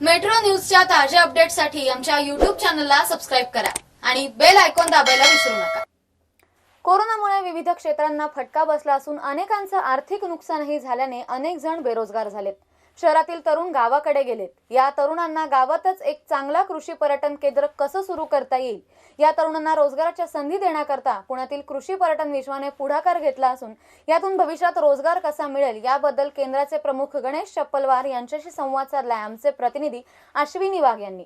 Metro न्यूजच्या ताज्या अपडेट्ससाठी आमच्या YouTube चॅनलला सबस्क्राईब करा आणि बेल आयकॉन दाबायला विसरू नका. कोरोनामुळे विविध क्षेत्रांना फटका बसला असून अनेकांचं आर्थिक नुकसानही झाल्याने अनेक जण बेरोजगार झालेत. शहरातील तरुण गावाकडे गेलेत. या तरुणांना गावातच एक चांगला कृषी पर्यटन केंद्र कसं सुरू करता येईल, या तरुणांना रोजगाराच्या संधी देण्याकरता पुण्यातील कृषी पर्यटन विश्वाने पुढाकार घेतला असून यातून भविष्यात रोजगार कसा मिळेल याबद्दल केंद्राचे प्रमुख गणेश चप्पलवार यांच्याशी संवाद साधलाय आमचे प्रतिनिधी अश्विनी वाघ यांनी.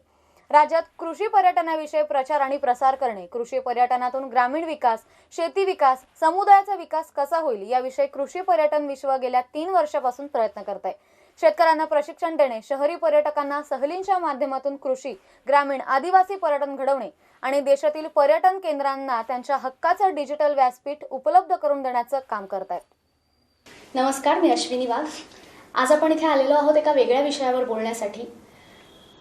राज्यात कृषी पर्यटनाविषयी प्रचार आणि प्रसार करणे, कृषी पर्यटनातून ग्रामीण विकास, शेती विकास, समुदायाचा विकास कसा होईल याविषयी कृषी पर्यटन विश्व गेल्या 3 वर्षापासून प्रयत्न करत आहे. शेतकऱ्यांना प्रशिक्षण देणे, शहरी पर्यटकांना सहलींच्या माध्यमातून कृषी, ग्रामीण, आदिवासी पर्यटन घडवणे आणि देशातील पर्यटन केंद्रांना त्यांच्या हक्काचं डिजिटल व्यासपीठ उपलब्ध करून देण्याचं काम करत आहेत. नमस्कार, मी अश्विनी वाघ. आज आपण इथे आलेलो आहोत एका वेगळ्या विषयावर बोलण्यासाठी.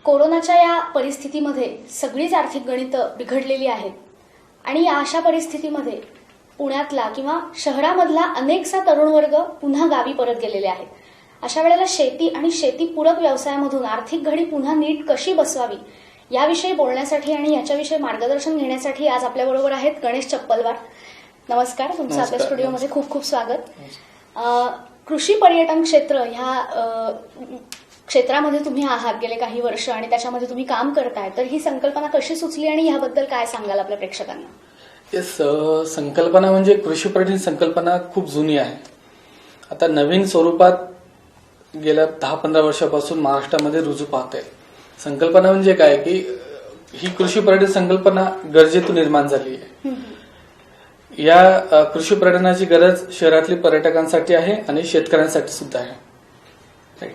कोरोनाच्या या परिस्थितीमध्ये सगळीच आर्थिक गणितं बिघडलेली आहेत आणि अशा परिस्थितीमध्ये पुण्यातला किंवा शहरामधला अनेकसा तरुण वर्ग पुन्हा गावी परत गेलेले आहेत. अशा वेळेला शेती आणि शेतीपूरक व्यवसायामधून आर्थिक घडी पुन्हा नीट कशी बसवावी याविषयी बोलण्यासाठी आणि याच्याविषयी मार्गदर्शन घेण्यासाठी आज आपल्याबरोबर आहेत गणेश चप्पलवार. नमस्कार, तुमचं आपल्या स्टुडिओमध्ये खूप खूप स्वागत. कृषी पर्यटन क्षेत्र ह्या क्षेत्रामध्ये तुम्ही आहात गेले काही वर्ष आणि त्याच्यामध्ये तुम्ही काम करताय, तर ही संकल्पना कशी सुचली आणि ह्याबद्दल काय सांगाल आपल्या प्रेक्षकांना? येस, संकल्पना म्हणजे कृषी पर्यटन संकल्पना खूप जुनी आहे. आता नवीन स्वरूपात गेल्या 10-15 वर्षापासून महाराष्ट्रामध्ये रुजू पाहत आहे. संकल्पना म्हणजे काय की ही कृषी पर्यटन संकल्पना गरजेतून निर्माण झाली आहे. या कृषी पर्यटनाची गरज शहरातल्या पर्यटकांसाठी आहे आणि शेतकऱ्यांसाठी सुद्धा आहे.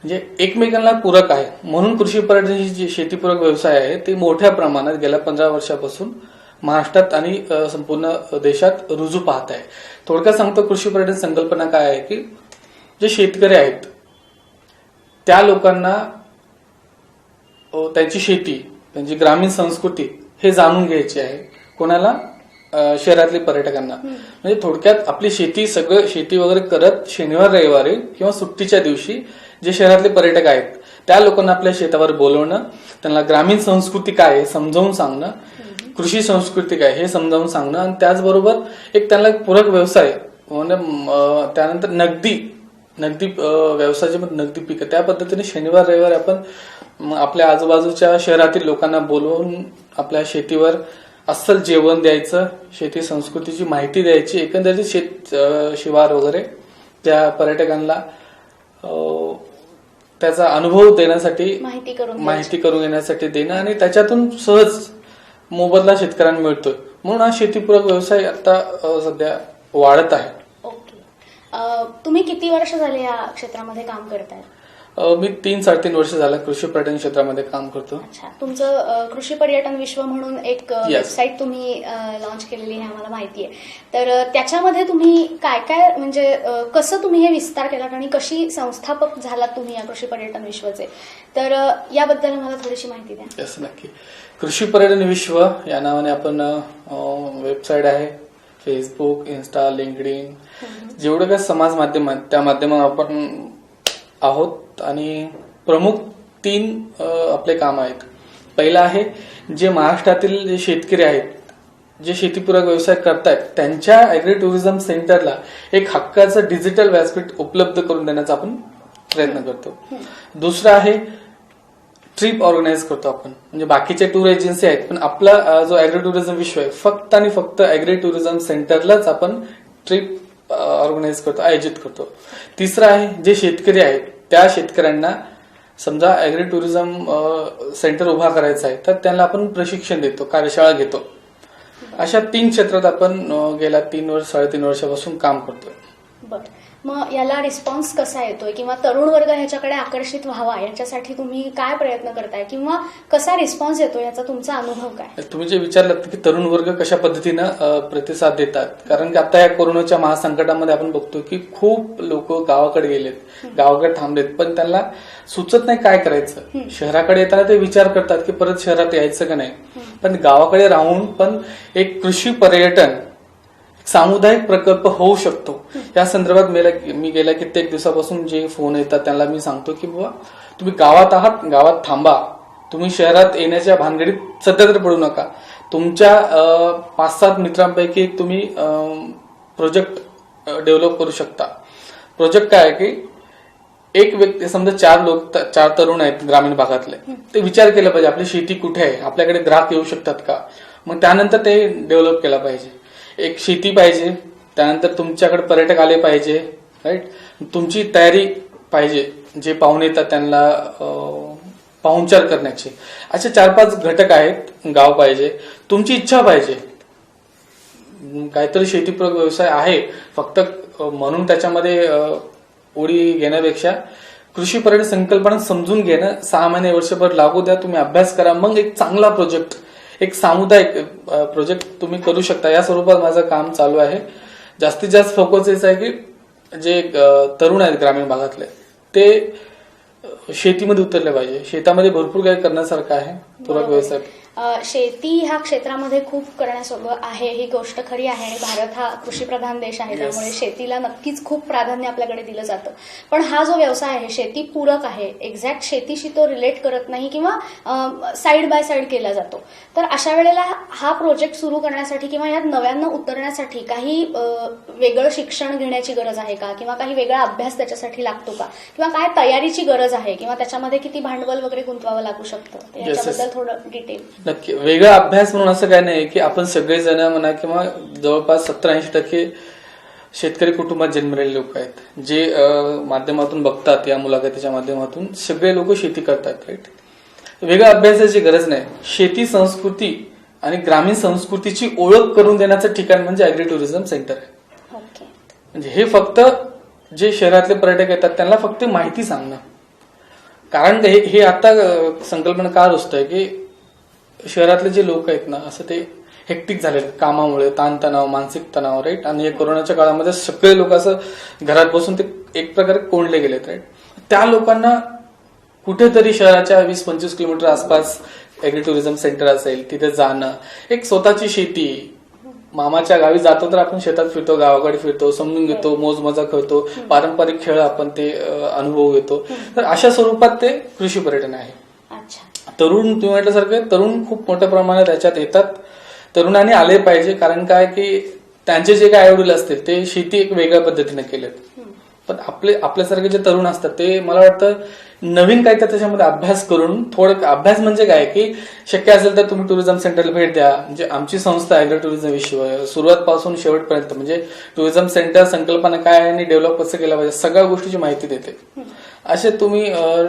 म्हणजे एकमेकांना पूरक आहे. म्हणून कृषी पर्यटन ही जी शेतीपूरक व्यवसाय आहे ते मोठ्या प्रमाणात गेल्या 15 वर्षापासून महाराष्ट्रात आणि संपूर्ण देशात रुजू पाहत आहे. थोडक्यात सांगतो, कृषी पर्यटन संकल्पना काय आहे की जे शेतकरी आहेत त्या लोकांना त्यांची शेती, त्यांची ग्रामीण संस्कृती हे जाणून घ्यायची आहे. कोणाला? शहरातल्या पर्यटकांना. म्हणजे थोडक्यात आपली शेती, सगळं शेती वगैरे करत शनिवार रविवारी किंवा सुट्टीच्या दिवशी जे शहरातले पर्यटक आहेत त्या लोकांना आपल्या शेतावर बोलवणं, त्यांना ग्रामीण संस्कृती काय हे समजावून सांगणं, कृषी संस्कृती काय हे समजावून सांगणं आणि त्याचबरोबर एक त्यांना पूरक व्यवसाय म्हणजे त्यानंतर नगदी व्यवसायाचे नगदी पिकं त्या पद्धतीने शनिवार रविवार आपण आपल्या आजूबाजूच्या शहरातील लोकांना बोलवून आपल्या शेतीवर अस्सल जेवण द्यायचं, शेती संस्कृतीची माहिती द्यायची, एकंदरीत शिवार वगैरे त्या पर्यटकांना त्याचा अनुभव देण्यासाठी माहिती करून घेण्यासाठी देणं आणि त्याच्यातून सहज मोबदला शेतकऱ्यांना मिळतोय. म्हणून हा शेतीपूरक व्यवसाय आता सध्या वाढत आहे. तुम्ही किती वर्ष झाले या क्षेत्रामध्ये काम करताय? मी 3-3.5 वर्ष झालं कृषी पर्यटन क्षेत्रामध्ये काम करतो. अच्छा, तुमचं कृषी पर्यटन विश्व म्हणून एक वेबसाईट तुम्ही लॉन्च केलेली आहे आम्हाला माहिती आहे. तर त्याच्यामध्ये तुम्ही काय काय म्हणजे कसं तुम्ही हे विस्तार केलात आणि कशी संस्थापक झालात तुम्ही या कृषी पर्यटन विश्वचे, तर याबद्दल मला थोडीशी माहिती द्या. येस, नक्की. कृषी पर्यटन विश्व या नावाने आपण वेबसाईट आहे. फेसबुक, इन्स्टा, लिंक्डइन जेवढं काय समाज माध्यम आहेत त्या माध्यमात आपण आहोत आणि प्रमुख 3 आपले काम आहेत. पहिलं आहे जे महाराष्ट्रातील जे शेतकरी आहेत, जे शेतीपूरक व्यवसाय करतायत त्यांच्या ऍग्री टुरिझम सेंटरला एक हक्काचं डिजिटल व्यासपीठ उपलब्ध करून देण्याचा आपण प्रयत्न करतो. दुसरं आहे ट्रिप ऑर्गनाईज करतो आपण. म्हणजे बाकीचे टूर एजन्सी आहेत पण आपला जो ऍग्री टुरिझम विश्व आहे फक्त आणि फक्त ऍग्री टुरिझम सेंटरलाच आपण ट्रिप ऑर्गनाईज करतो, आयोजित करतो. तिसरं आहे जे शेतकरी आहेत त्या शेतकऱ्यांना समजा ऍग्री टुरिझम सेंटर उभा करायचा आहे तर त्यांना आपण प्रशिक्षण देतो, कार्यशाळा घेतो. अशा 3 क्षेत्रात आपण गेल्या 3-3.5 वर्षापासून काम करतोय. बरं, मग याला रिस्पॉन्स कसा येतोय किंवा तरुण वर्ग ह्याच्याकडे आकर्षित व्हावा याच्यासाठी तुम्ही काय प्रयत्न करताय किंवा कसा रिस्पॉन्स येतो याचा तुमचा अनुभव काय? तुम्ही जे विचारलात की तरुण वर्ग कशा पद्धतीनं प्रतिसाद देतात, कारण की आता या कोरोनाच्या महासंकटामध्ये आपण बघतो की खूप लोक गावाकडे गेलेत, गावाकडे थांबलेत, पण त्यांना सुचत नाही काय करायचं. शहराकडे येताना ते विचार करतात की परत शहरात यायचं का नाही, पण गावाकडे राहून पण एक कृषी पर्यटन सामुदायिक प्रकल्प होऊ शकतो या संदर्भात मी गेल्या कित्येक दिवसापासून जे फोन येतात त्यांना मी सांगतो की बाबा तुम्ही गावात आहात, गावात थांबा. तुम्ही शहरात येण्याच्या भानगडीत सध्या तर पडू नका. तुमच्या 5-7 मित्रांपैकी एक तुम्ही प्रोजेक्ट डेव्हलप करू शकता. प्रोजेक्ट काय आहे की एक व्यक्ती, समजा 4 तरुण आहेत ग्रामीण भागातले, ते विचार केला पाहिजे आपली शेती कुठे आहे, आपल्याकडे ग्राहक येऊ शकतात का, मग त्यानंतर ते डेव्हलप केला पाहिजे. एक शेती पाहिजे, त्यानंतर तुमच्याकडे पर्यटक आले पाहिजे, राईट. तुमची तयारी पाहिजे, जे पाहुणे येतात त्यांना पाहुणचार करण्याचे. असे 4-5 घटक आहेत. गाव पाहिजे, तुमची इच्छा पाहिजे, काहीतरी शेतीपूरक व्यवसाय आहे फक्त म्हणून त्याच्यामध्ये उडी घेण्यापेक्षा कृषी पर्यटन संकल्पना समजून घेणं, 6 महिने वर्षभर लागू द्या, तुम्ही अभ्यास करा, मग एक चांगला प्रोजेक्ट, एक सामुदायिक प्रोजेक्ट तुम्ही करू शकता. या स्वरूपात माझं काम चालू आहे. जास्तीत जास्त फोकस आहे की जे तरुण आहेत ग्रामीण भागातले ते शेतीमध्ये उतरले पाहिजे. शेतामध्ये भरपूर काही करण्यासारखं आहे. पूरक व्यवसाय शेती ह्या क्षेत्रामध्ये खूप करण्यासोबत आहे, ही गोष्ट खरी आहे. आणि भारत हा कृषीप्रधान देश आहे, त्यामुळे शेतीला नक्कीच खूप प्राधान्य आपल्याकडे दिलं जातं. पण हा जो व्यवसाय आहे शेती पूरक आहे, एक्झॅक्ट शेतीशी तो रिलेट करत नाही किंवा साईड बाय साईड केला जातो. तर अशा वेळेला हा प्रोजेक्ट सुरू करण्यासाठी किंवा यात नव्यानं उतरण्यासाठी काही वेगळं शिक्षण घेण्याची गरज आहे का, किंवा काही वेगळा अभ्यास त्याच्यासाठी लागतो का, किंवा काय तयारीची गरज आहे, किंवा त्याच्यामध्ये किती भांडवल वगैरे गुंतवावं लागू शकतं, याच्याबद्दल थोडं डिटेल. नक्की. वेगळा अभ्यास म्हणून असं काही नाही की आपण सगळेजण म्हणा किंवा जवळपास 70-80% शेतकरी कुटुंबात जन्मलेले लोक आहेत, जे माध्यमातून बघतात, या मुलाखतीच्या माध्यमातून सगळे लोक शेती करतात, राईट. वेगळा अभ्यासाची गरज नाही. शेती संस्कृती आणि ग्रामीण संस्कृतीची ओळख करून देण्याचं ठिकाण म्हणजे ॲग्री टुरिझम सेंटर आहे. म्हणजे हे फक्त जे शहरातले पर्यटक येतात त्यांना फक्त माहिती सांगणं. कारण हे आता संकल्पना का रुजतंय की शहरातले जे लोक आहेत ना, असं ते हेक्टिक झाले कामामुळे, ताणतणाव, मानसिक तणाव, राईट. आणि कोरोनाच्या काळामध्ये सगळे लोक असं घरात बसून ते एक प्रकारे कोंडले गेलेत, राईट. त्या लोकांना कुठेतरी शहराच्या 20-25 किलोमीटर आसपास ॲग्री टुरिझम सेंटर असेल, तिथे जाणं, एक स्वतःची शेती, मामाच्या गावी जातो तर आपण शेतात फिरतो, गावाकडे फिरतो, समजून घेतो, मोज मजा करतो, पारंपरिक खेळ आपण ते अनुभव घेतो. तर अशा स्वरूपात ते कृषी पर्यटन आहे. तरुण, तुम्ही म्हटल्यासारखे तरुण खूप मोठ्या प्रमाणात याच्यात येतात. तरुणांनी आले पाहिजे. कारण काय की त्यांचे जे काय आईवडील असतील ते शेती एक वेगळ्या पद्धतीने केलेत, पण आपल्यासारखे जे तरुण असतात ते मला वाटतं नवीन काय तर त्याच्यामध्ये अभ्यास करून, थोडं अभ्यास म्हणजे काय की शक्य असेल तर तुम्ही टुरिझम सेंटरला भेट द्या. म्हणजे आमची संस्था ॲग्री टुरिझम विश्व सुरुवातपासून शेवटपर्यंत म्हणजे टुरिझम सेंटर संकल्पना काय आहे आणि डेव्हलप कसं केलं पाहिजे सगळ्या गोष्टीची माहिती देते. असे तुम्ही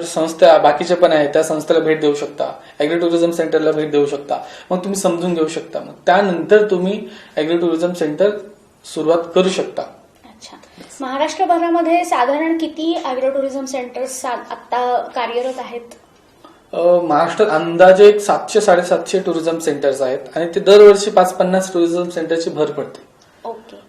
संस्था बाकीचे पण आहेत, त्या संस्थेला भेट देऊ शकता, ॲग्री टुरिझम सेंटरला भेट देऊ शकता, मग तुम्ही समजून घेऊ शकता. मग त्यानंतर तुम्ही ॲग्री टुरिझम सेंटर सुरुवात करू शकता. महाराष्ट्रभरामध्ये साधारण किती ॲग्रो टुरिझम सेंटर्स आता कार्यरत आहेत? महाराष्ट्रात अंदाजे 700-750 टुरिझम सेंटर्स आहेत आणि ते दरवर्षी 5-50 टुरिझम सेंटरची भर पडते. ओके,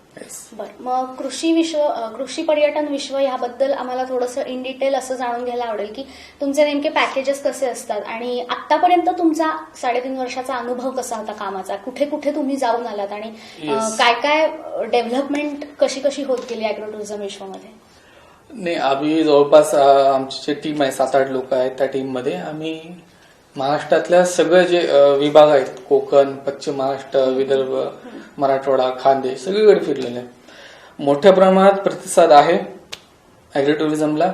बरं. मग कृषी पर्यटन विश्व याबद्दल आम्हाला थोडंसं इन डिटेल असं जाणून घ्यायला आवडेल की तुमचे नेमके पॅकेजेस कसे असतात आणि आतापर्यंत तुमचा 3.5 वर्षाचा अनुभव कसा होता कामाचा, कुठे कुठे तुम्ही जाऊन आलात आणि काय काय डेव्हलपमेंट कशी होत गेली ॲग्रो टुरिझम विश्वमध्ये? नाही, आम्ही जवळपास आमची जे टीम आहे 7-8 लोक आहेत, त्या टीममध्ये आम्ही महाराष्ट्रातल्या सगळे जे विभाग आहेत, कोकण, पश्चिम महाराष्ट्र, विदर्भ, मराठवाडा, खानदेश सगळीकडे फिरलेले आहे. मोठ्या प्रमाणात प्रतिसाद आहे ॲग्री टुरिझमला.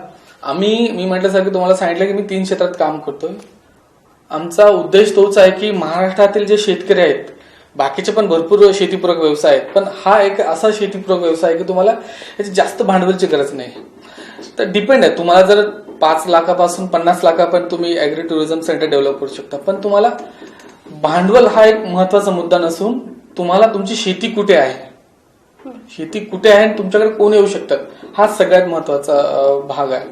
मी म्हटल्यासारखं तुम्हाला सांगितलं की मी 3 क्षेत्रात काम करतोय. आमचा उद्देश तोच आहे की महाराष्ट्रातील जे शेतकरी आहेत, बाकीचे पण भरपूर शेतीपूरक व्यवसाय आहेत, पण हा एक असा शेतीपूरक व्यवसाय आहे की तुम्हाला याची जास्त भांडवलची गरज नाही. तर डिपेंड आहे, तुम्हाला जर 5 लाखापासून 50 लाखापर्यंत तुम्ही ॲग्री टुरिझम सेंटर डेव्हलप करू शकता, पण तुम्हाला भांडवल हा एक महत्वाचा मुद्दा नसून तुम्हाला तुमची शेती कुठे आहे आणि तुमच्याकडे कोण येऊ शकतात हा सगळ्यात महत्वाचा भाग आहे.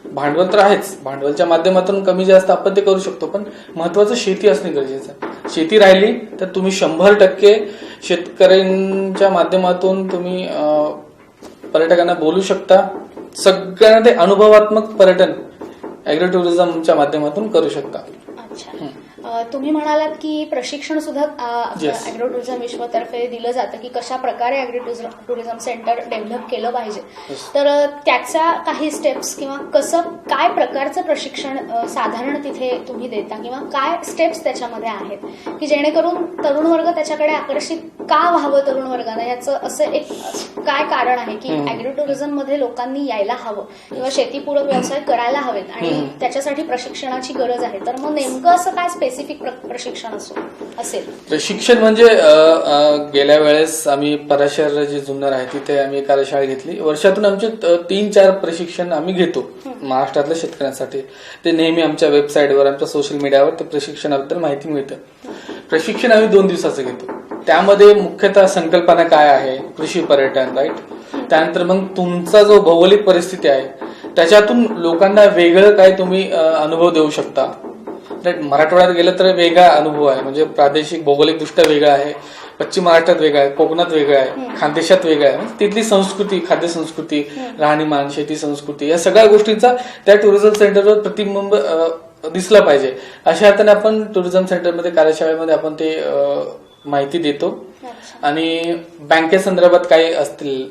भांडवल तर आहेच, भांडवलच्या माध्यमातून कमी जास्त आपण ते करू शकतो, पण महत्वाचं शेती असणे गरजेचं आहे. शेती राहिली तर तुम्ही 100% शेतकऱ्यांच्या माध्यमातून तुम्ही पर्यटकांना बोलू शकता. सगळ्यांना ते अनुभवात्मक पर्यटन ॲग्री टुरिझमच्या माध्यमातून करू शकता. अच्छा, तुम्ही म्हणालात की प्रशिक्षण सुद्धा Yes. अॅग्रो टुरिझम विश्वतर्फे दिलं जातं की कशा प्रकारे अॅग्रो टुरिझम सेंटर डेव्हलप केलं पाहिजे. Yes. तर त्याच्या काही स्टेप्स किंवा कसं काय प्रकारचं प्रशिक्षण साधारण तिथे तुम्ही देता किंवा काय स्टेप्स त्याच्यामध्ये आहेत की जेणेकरून तरुण वर्ग त्याच्याकडे आकर्षित का व्हावं तरुण वर्गानं, याचं असं एक काय कारण आहे की अॅग्रो टुरिझम मध्ये लोकांनी यायला हवं किंवा शेतीपूरक व्यवसाय करायला हवेत आणि त्याच्यासाठी प्रशिक्षणाची गरज आहे. तर मग नेमकं असं काय स्पेसिफिक प्रशिक्षण असेल? प्रशिक्षण म्हणजे गेल्या वेळेस आम्ही पराशर जे जुन्नर आहे तिथे आम्ही कार्यशाळा घेतली. वर्षातून आमचे 3-4 प्रशिक्षण आम्ही घेतो महाराष्ट्रातल्या शेतकऱ्यांसाठी. ते नेहमी आमच्या वेबसाईटवर आमच्या सोशल मीडियावर ते प्रशिक्षणाबद्दल माहिती मिळतं. प्रशिक्षण आम्ही 2 दिवसाचं घेतो. त्यामध्ये मुख्यतः संकल्पना काय आहे, कृषी पर्यटन, राईट. त्यानंतर मग तुमचा जो भौगोलिक परिस्थिती आहे त्याच्यातून लोकांना वेगळं काय तुम्ही अनुभव देऊ शकता. राईट. मराठवाड्यात गेलं तर वेगळा अनुभव आहे, म्हणजे प्रादेशिक भौगोलिक दृष्ट्या वेगळा आहे, पश्चिम महाराष्ट्रात वेगळा आहे, कोकणात वेगळा आहे, खानदेशात वेगळा आहे. म्हणजे तिथली संस्कृती, खाद्य संस्कृती, राहणीमान, शेती संस्कृती या सगळ्या गोष्टींचा त्या टुरिझम सेंटरवर प्रतिबिंब दिसला पाहिजे. अशा अर्थाने आपण टुरिझम सेंटरमध्ये कार्यशाळेमध्ये आपण ते माहिती देतो. आणि बँकेसंदर्भात काही असतील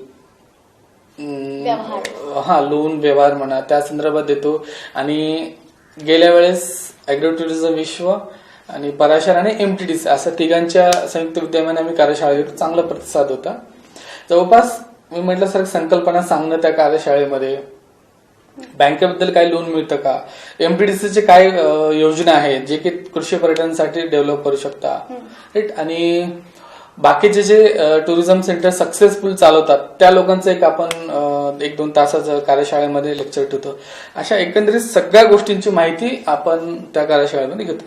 लोन व्यवहार म्हणा त्या संदर्भात देतो. आणि गेल्या वेळेस अॅग्रो टुरिझम विश्व आणि पराशर आणि एमटीडीसी असं तिघांच्या संयुक्त विद्यमाने आम्ही कार्यशाळा घेतो. चांगला प्रतिसाद होता. जवळपास मी म्हटलं सर संकल्पना सांगणं त्या कार्यशाळेमध्ये, बँकेबद्दल काय लोन मिळतं का, एमटीडीसीचे काय योजना आहेत जे की कृषी पर्यटनासाठी डेव्हलप करू शकता, राईट. आणि बाकीचे जे टुरिझम सेंटर सक्सेसफुल चालवतात त्या लोकांचं एक आपण 1-2 तासाचं कार्यशाळेमध्ये लेक्चर ठेवतो. अशा एकंदरीत सगळ्या गोष्टींची माहिती आपण त्या कार्यशाळेमध्ये घेतो.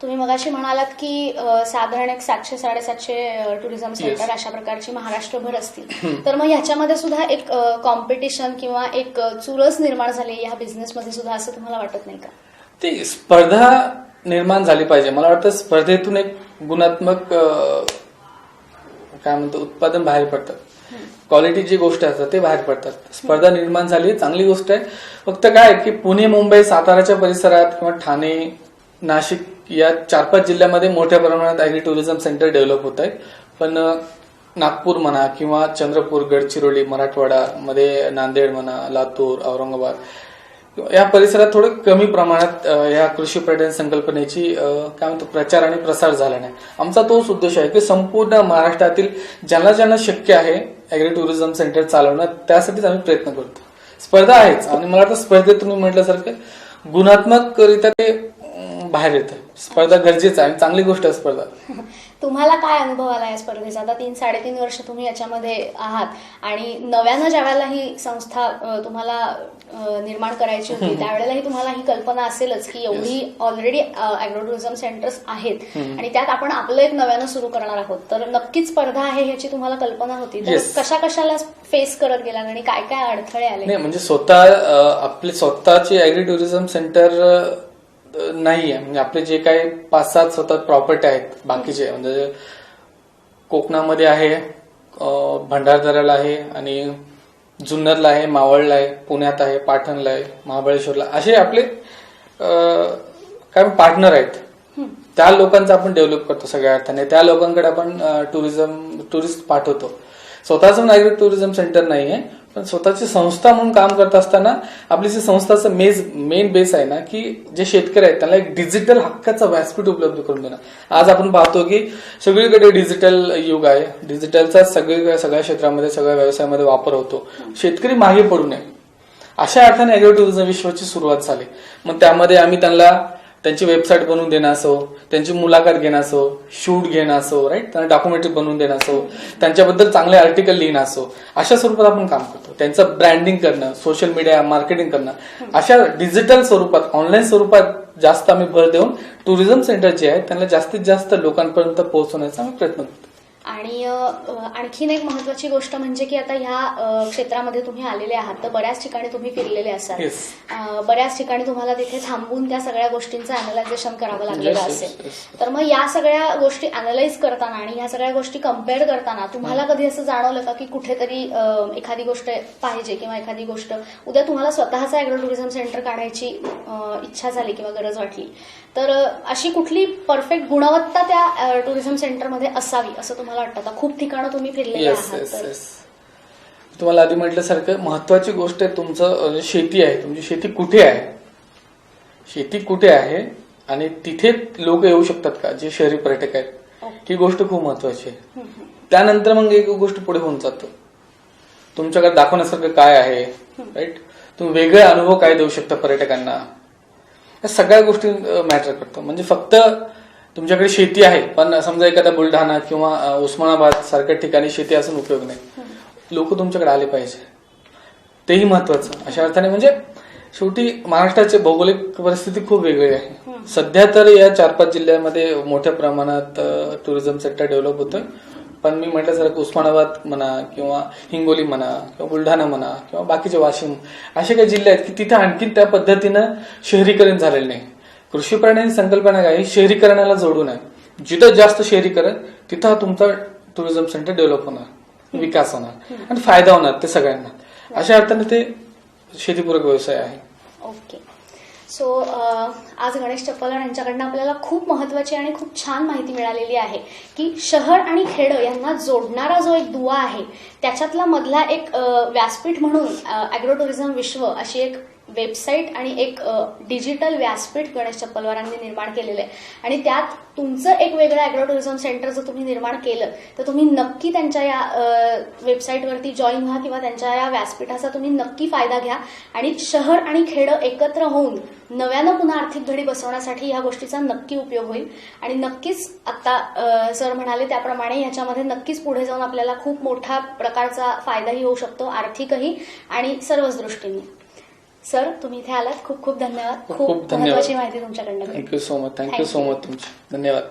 तुम्ही मगाशी म्हणालात की साधारण एक 700-750 टुरिझम सेंटर अशा प्रकारची महाराष्ट्रभर असतील. तर मग ह्याच्यामध्ये सुद्धा एक कॉम्पिटिशन किंवा एक चुरस निर्माण झाली या बिझनेसमध्ये सुद्धा, असं तुम्हाला वाटत नाही का? ती स्पर्धा निर्माण झाली पाहिजे. मला वाटतं स्पर्धेतून एक गुणात्मक काय म्हणतो उत्पादन बाहेर पडतात. क्वालिटी जी गोष्ट असतात ते बाहेर पडतात. स्पर्धा निर्माण झाली चांगली गोष्ट आहे. फक्त काय की पुणे, मुंबई, साताराच्या परिसरात किंवा ठाणे, नाशिक या 4-5 जिल्ह्यामध्ये मोठ्या प्रमाणात अॅग्री टुरिझम सेंटर डेव्हलप होत आहेत. पण नागपूर म्हणा किंवा चंद्रपूर, गडचिरोली, मराठवाडा मध्ये नांदेड म्हणा, लातूर, औरंगाबाद या परिसरात थोडं कमी प्रमाणात या कृषी पर्यटन संकल्पनेची काय म्हणतो प्रचार आणि प्रसार झाला नाही. आमचा तोच उद्देश आहे की संपूर्ण महाराष्ट्रातील ज्यांना ज्यांना शक्य आहे अॅग्री टुरिझम सेंटर चालवणं, त्यासाठीच आम्ही प्रयत्न करतो. स्पर्धा आहेच आणि मला वाटतं स्पर्धेत तुम्ही म्हटल्यासारखं गुणात्मकरित्या ते बाहेर येतं. स्पर्धा गरजेचं आहे आणि चांगली गोष्ट आहे स्पर्धा. तुम्हाला काय अनुभव आला या स्पर्धेचा? आता 3-3.5 वर्ष तुम्ही याच्यामध्ये आहात आणि नव्यानं ज्यावेळेला ही संस्था तुम्हाला निर्माण करायची होती त्यावेळेलाही तुम्हाला ही कल्पना असेलच की एवढी ऑलरेडी अॅग्रो टुरिझम सेंटर्स आहेत आणि त्यात आपण आपलं एक नव्यानं सुरू करणार आहोत, तर नक्कीच स्पर्धा आहे ह्याची तुम्हाला कल्पना होती. तर कशाला फेस करत गेला आणि काय काय अडथळे आले? नाही म्हणजे आपले स्वतःचे अॅग्री टुरिझम सेंटर नाहीये. म्हणजे आपले जे काही 5-7 स्वतः प्रॉपर्टी आहेत, बाकीचे म्हणजे कोकणामध्ये आहे, भंडारदऱ्याला आहे आणि जुन्नरला आहे, मावळला आहे, पुण्यात आहे, पाटणला आहे, महाबळेश्वरला, असे आपले काय पार्टनर आहेत. त्या लोकांचा आपण डेव्हलप करतो सगळ्या अर्थाने. त्या लोकांकडे आपण टुरिस्ट पाठवतो. स्वतःचं अॅग्री टुरिझम सेंटर नाहीये, पण स्वतःची संस्था म्हणून काम करत असताना आपली जी संस्थाचं मेन बेस आहे ना की जे शेतकरी आहेत त्यांना एक डिजिटल हक्काचा व्यासपीठ उपलब्ध करून देणं. आज आपण पाहतो की सगळीकडे डिजिटल युग आहे. डिजिटलचा सगळ्या क्षेत्रामध्ये, सगळ्या व्यवसायामध्ये वापर होतो. शेतकरी मागे पडू नये अशा अर्थाने अॅग्रो टुरिझम विश्वाची सुरुवात झाली. मग त्यामध्ये आम्ही त्यांची वेबसाईट बनवून देणं असो, त्यांची मुलाखत घेणं असो, शूट घेणं असो, राईट, त्यांना डॉक्युमेंटरी बनवून देणं असो, त्यांच्याबद्दल चांगले आर्टिकल लिहिणं असो, अशा स्वरूपात आपण काम करतो. त्यांचं ब्रँडिंग करणं, सोशल मीडिया मार्केटिंग करणं, अशा डिजिटल स्वरूपात, ऑनलाईन स्वरूपात जास्त आम्ही भर देऊन टुरिझम सेंटर जे आहेत त्यांना जास्तीत जास्त लोकांपर्यंत पोहोचवण्याचा आम्ही प्रयत्न करतो. आणि आणखीन एक महत्वाची गोष्ट म्हणजे की आता ह्या क्षेत्रामध्ये तुम्ही आलेले आहात तर बऱ्याच ठिकाणी तुम्ही फिरलेले असाल. Yes. बऱ्याच ठिकाणी तुम्हाला तिथे थांबून त्या सगळ्या गोष्टींचं अनालायझेशन करावं लागलेलं Yes, yes, असेल. yes. तर मग या सगळ्या गोष्टी अनालाइज करताना आणि ह्या सगळ्या गोष्टी कम्पेअर करताना तुम्हाला कधी असं जाणवलं का की कुठेतरी एखादी गोष्ट पाहिजे किंवा एखादी गोष्ट उद्या तुम्हाला स्वतःचा ॲग्रो टुरिझम सेंटर काढायची इच्छा झाली किंवा गरज वाटली तर अशी कुठली परफेक्ट गुणवत्ता त्या टुरिझम सेंटरमध्ये असावी असं तुम्हाला वाटतं? आता खूप ठिकाणं तुम्ही फिरलेले येस आहात येस तर येस. तुम्हाला आधी म्हटल्यासारखं महत्वाची गोष्ट आहे तुमचं शेती आहे. तुमची शेती कुठे आहे, शेती कुठे आहे आणि तिथे लोक येऊ शकतात का जे शहरी पर्यटक आहेत, ही गोष्ट खूप महत्वाची आहे. त्यानंतर मग एक गोष्ट पुढे होऊन जातं, तुमच्याकडे दाखवण्यासारखं काय आहे, राईट, तुम्ही वेगळे अनुभव काय देऊ शकता पर्यटकांना, या सगळ्या गोष्टी मॅटर करतो. म्हणजे फक्त तुमच्याकडे शेती आहे पण समजा एखादा बुलढाणा किंवा उस्मानाबाद सारख्या ठिकाणी शेती असून उपयोग नाही, लोक तुमच्याकडे आले पाहिजे, तेही महत्वाचं. अशा अर्थाने म्हणजे शेवटी महाराष्ट्राची भौगोलिक परिस्थिती खूप वेगळी आहे. सध्या तर या 4-5 जिल्ह्यांमध्ये मोठ्या प्रमाणात टुरिझम सेक्टर डेव्हलप होतोय. पण मी म्हटल्यासारखं उस्मानाबाद म्हणा किंवा हिंगोली म्हणा किंवा बुलढाणा म्हणा किंवा बाकीचे वाशिम असे काही जिल्हे आहेत की तिथे आणखीन त्या पद्धतीनं शहरीकरण झालेलं नाही. कृषी प्राण्यांची संकल्पना काय, शहरीकरणाला जोडून आहे. जिथं जास्त शहरीकरण तिथं तुमचा टुरिझम सेंटर डेव्हलप होणार, विकास होणार आणि फायदा होणार ते सगळ्यांना. अशा अर्थाने ते शेतीपूरक व्यवसाय आहे. ओके. सो आज गणेश चप्पलवार यांच्याकडनं आपल्याला खूप महत्वाची आणि खूप छान माहिती मिळालेली आहे की शहर आणि खेडं यांना जोडणारा जो एक दुवा आहे त्याच्यातला मधला एक व्यासपीठ म्हणून ॲग्रो टुरिझम विश्व अशी एक वेबसाईट आणि एक डिजिटल व्यासपीठ गणेश चप्पलवारांनी निर्माण केलेलं आहे. आणि त्यात तुमचं एक वेगळं ॲग्रो टुरिझम सेंटर जर तुम्ही निर्माण केलं तर तुम्ही नक्की त्यांच्या या वेबसाईटवरती जॉईन व्हा किंवा त्यांच्या या व्यासपीठाचा तुम्ही नक्की फायदा घ्या आणि शहर आणि खेडं एकत्र होऊन नव्यानं पुन्हा आर्थिक घडी बसवण्यासाठी या गोष्टीचा नक्की उपयोग होईल. आणि नक्कीच आता सर म्हणाले त्याप्रमाणे ह्याच्यामध्ये नक्कीच पुढे जाऊन आपल्याला खूप मोठ्या प्रकारचा फायदाही होऊ शकतो, आर्थिकही आणि सर्वच दृष्टीने. सर तुम्ही इथे आलात, खूप खूप धन्यवाद. खूप धन्यवाद. महत्वाची माहिती तुमच्याकडनं. Thank you so much. Thank you so much तुमचे. धन्यवाद.